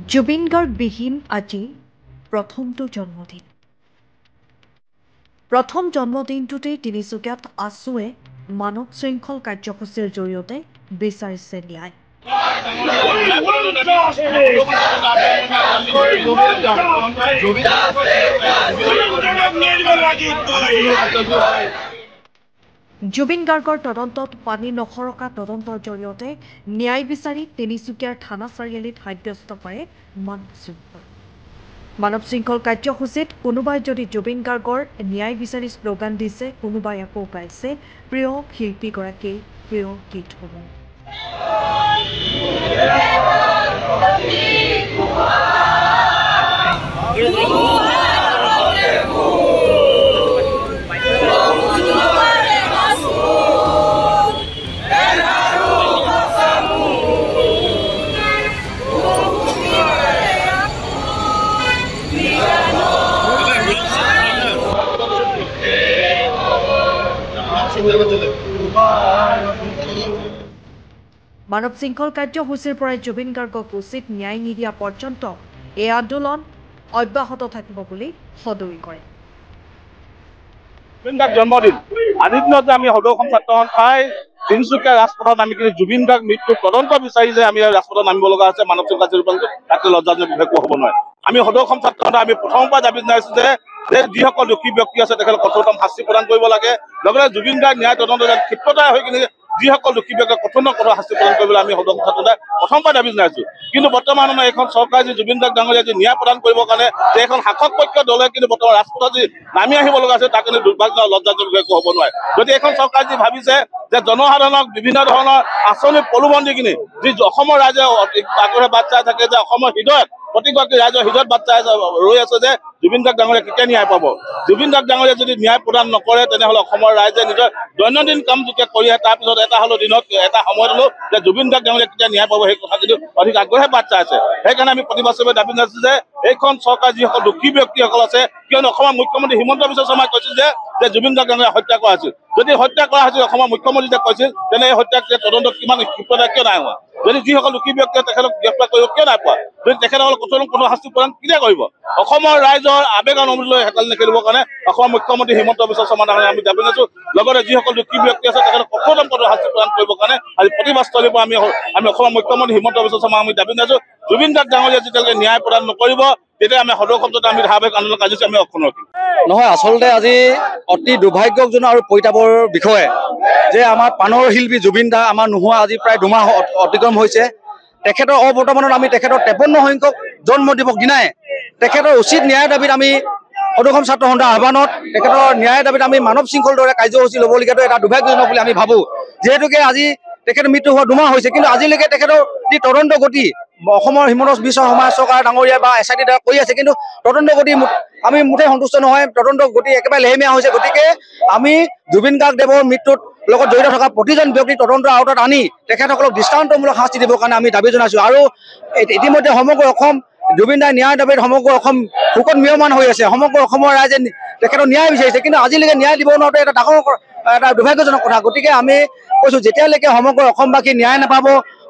জুবিন গাৰ্গ বিহীন আজি প্ৰথমটো জন্মদিন। প্ৰথম জন্মদিনটোতেই তিনিচুকীয়াত আছুৱে মানৱ শৃংখল কাৰ্যসূচীৰ জৰিয়তে বিচাৰিছে ন্যায়। জুবিন গাৰ্গৰ তদন্তত পানী নসৰকা তদন্তৰ জৰিয়তে ন্যায় বিচাৰি তিনিচুকীয়াৰ থানা চাৰিআলিত সাব্যস্ত কৰে মানৱ শৃংখল কাৰ্যসূচীত কোনোবাই যদি জুবিন গাৰ্গৰ ন্যায় বিচাৰি শ্লোগান দিছে, কোনোবাই আকৌ গাইছে প্ৰিয় শিল্পীগৰাকীৰ প্ৰিয় গীতসমূহ। মানৱ শৃংখল কাৰ্যসূচীৰ পৰাই জুবিন গাৰ্গক উচিত ন্যায় নিদিয়া পৰ্যন্ত এই আন্দোলন অব্যাহত থাকিব বুলি সদৰি কৰে। জুবিন গাৰ্গ জন্মদিন আজিৰ দিনত যে আমি সদৌ অসম ছাত্ৰ সন্থাই তিনিচুকীয়া ৰাজপথত আমি কিন্তু জুবিন গাৰ্গ মৃত্যুৰ তদন্ত বিচাৰি যে আমি ৰাজপথত নামিব লগা আছে মানৱ শৃংখল কাৰ্যসূচী, তাতে লজ্জাজনক বিষয় হ'ব নোৱাৰে। আমি সদৌ অসম ছাত্ৰ সন্থাই আমি প্ৰথমৰ পৰা দাবী জনাইছো যে যিসকল দোষী ব্যক্তি আছে তেখেতক কঠোৰতম শাস্তি প্ৰদান কৰিব লাগে। লগতে জুবিন গাৰ্গ ন্যায় তদন্ত ক্ষিপ্ৰতা হৈ কিনে যিসকল দোষী ব্যক্তিক কঠোৰ শাস্তি প্ৰদান কৰিবলৈ আমি সদৌ অসম ছাত্ৰ সন্থাই প্ৰথম পৰা দাবী জনাইছো। কিন্তু বৰ্তমান আমাৰ এইখন চৰকাৰে যি জুবিন গাৰ্গ ডাঙৰীয়া যি ন্যায় প্ৰদান কৰিবৰ কাৰণে যে এখন শাসক পক্ষ দলে কিন্তু বৰ্তমান ৰাজপথত যি নামি আহিব লগা আছে তাক কিন্তু দুৰ্ভাগ্য লজ্জাজনক একো হ'ব নোৱাৰে। যদি এখন চৰকাৰে যি ভাবিছে যে জনসাধাৰণক বিভিন্ন ধৰণৰ আঁচনি প্ৰলোভন দি কিনে যি অসমৰ ৰাইজে আগ্ৰহে বাট চাই থাকে যে অসমৰ হৃদয়ত প্ৰতিগৰাকী ৰাইজৰ হৃদয়ত বাট চাই ৰৈ আছে যে জুবিন গাৰ্গ ডাঙৰীয়া কেতিয়া ন্যায় পাব। জুবিন গাৰ্গ ডাঙৰীয়া যদি ন্যায় প্ৰদান নকৰে তেনেহ'লে অসমৰ ৰাইজে নিজৰ দৈনন্দিন কাম যেতিয়া কৰি আহে তাৰপিছত এটা হ'লেও দিনত এটা সময়ত হ'লেও যে জুবিন গাৰ্গ ডাঙৰীয়া কেতিয়া ন্যায় পাব সেই কথা কিন্তু অধিক আগ্ৰহে বাট চাই আছে। সেইকাৰণে আমি প্ৰতিবাদ হিচাপে দাবী জনাইছো যে এইখন চৰকাৰ যিসকল দোষী ব্যক্তিসকল আছে, কিয়নো অসমৰ মুখ্যমন্ত্ৰী হিমন্ত বিশ্ব শৰ্মাই কৈছিল যে জুবিন গাৰ্গ ডাঙৰীয়া হত্যা কৰা হৈছিল। যদি হত্যা কৰা হৈছিল অসমৰ মুখ্যমন্ত্ৰীয়ে কৈছিল তেনে এই হত্যাৰ তদন্ত কিমান ক্ষিপ্ৰতা কিয় নাই হোৱা? যদি যিসকল দোষী ব্যক্তিয়ে তেখেতক গ্ৰেপ্তাৰ কৰিব কিয় নাই পোৱা? যদি তেখেতসকলক কঠোৰ শাস্তি প্ৰদান কেতিয়া কৰিব? অসমৰ ৰাইজৰ আবেগ অনুমতি লৈ হেতালি নেখেলিবৰ কাৰণে অসমৰ মুখ্যমন্ত্ৰী হিমন্ত বিশ্ব শৰ্মাৰ আমি দাবী জনাইছো। লগতে যিসকল দোষী ব্যক্তি আছে তেখেতক কঠোৰ শাস্তি প্ৰদান কৰিবৰ কাৰণে আজি প্ৰতিবাদস্থলীৰ পৰা আমি অসমৰ মুখ্যমন্ত্ৰী হিমন্ত বিশ্ব শৰ্মাক আমি দাবী জনাইছো। জুবিন গাৰ্গ ডাঙৰীয়া যেতিয়ালৈকে ন্যায় প্ৰদান নকৰিব তেতিয়া আমি সদৌ অসম আমি ধাৰাবাহিক আন্দোলন কাৰ্যসূচী আমি অক্ষুণ্ণ ৰাখিম। নহয়, আচলতে আজি অতি দুৰ্ভাগ্যজনক আৰু পৰিতাপৰ বিষয়ে যে আমাৰ প্ৰাণৰ শিল্পী জুবিন দা আমাৰ নোহোৱা আজি প্ৰায় 2 মাহ অতিক্ৰম হৈছে। তেখেতৰ অবৰ্তমানত আমি তেখেতৰ 53 সংখ্যক জন্ম দিৱস দিনাই তেখেতৰ উচিত ন্যায় দাবীত আমি সদৌ অসম ছাত্ৰ সন্থাৰ আহ্বানত তেখেতৰ ন্যায় দাবীত আমি মানৱ শৃংখল দৰে কাৰ্যসূচী ল'বলগীয়াটো এটা দুৰ্ভাগ্যজনক বুলি আমি ভাবোঁ। যিহেতুকে আজি তেখেতৰ মৃত্যু হোৱা 2 মাহ হৈছে, কিন্তু আজিলৈকে তেখেতৰ যি তদন্ত গতি অসমৰ হিমন্ত বিশ্ব শৰ্মা চৰকাৰ ডাঙৰীয়া বা SIT দ্বাৰা কৰি আছে, কিন্তু তদন্ত গতি আমি মুঠেই সন্তুষ্ট নহয়। তদন্ত গতি একেবাৰে লেহেমীয়া হৈছে। গতিকে আমি জুবিন গাৰ্গ দেৱৰ মৃত্যুত লগত জড়িত থকা প্ৰতিজন ব্যক্তি তদন্তৰ আওতাত আনি তেখেতসকলক দৃষ্টান্তমূলক শাস্তি দিবৰ কাৰণে আমি দাবী জনাইছোঁ। আৰু ইতিমধ্যে সমগ্ৰ অসম জুবিন দাৰ ন্যায় দাবীত সমগ্ৰ অসম শোকত ম্ৰিয়মান হৈ আছে। সমগ্ৰ অসমৰ ৰাইজে তেখেতৰ ন্যায় বিচাৰিছে, কিন্তু আজিলৈকে ন্যায় দিব নোৱাৰাটো এটা ডাঙৰ এটা দুৰ্ভাগ্যজনক কথা। গতিকে আমি কৈছোঁ যেতিয়ালৈকে সমগ্ৰ অসমবাসী ন্যায় নাপাব,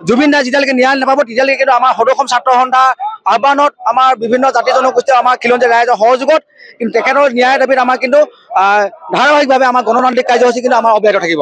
জুবিন দাই যেতিয়ালৈকে ন্যায় নাপাব তেতিয়ালৈকে কিন্তু আমাৰ সদৌ অসম ছাত্ৰ সন্থা আহ্বানত আমাৰ বিভিন্ন জাতি জনগোষ্ঠীৰ আমাৰ খিলঞ্জীয়া ৰাইজৰ সহযোগত কিন্তু তেখেতৰ ন্যায় দাবীত আমাৰ কিন্তু ধাৰাবাহিকভাৱে আমাৰ গণতান্ত্ৰিক কাৰ্যসূচী কিন্তু আমাৰ অব্যাহত থাকিব।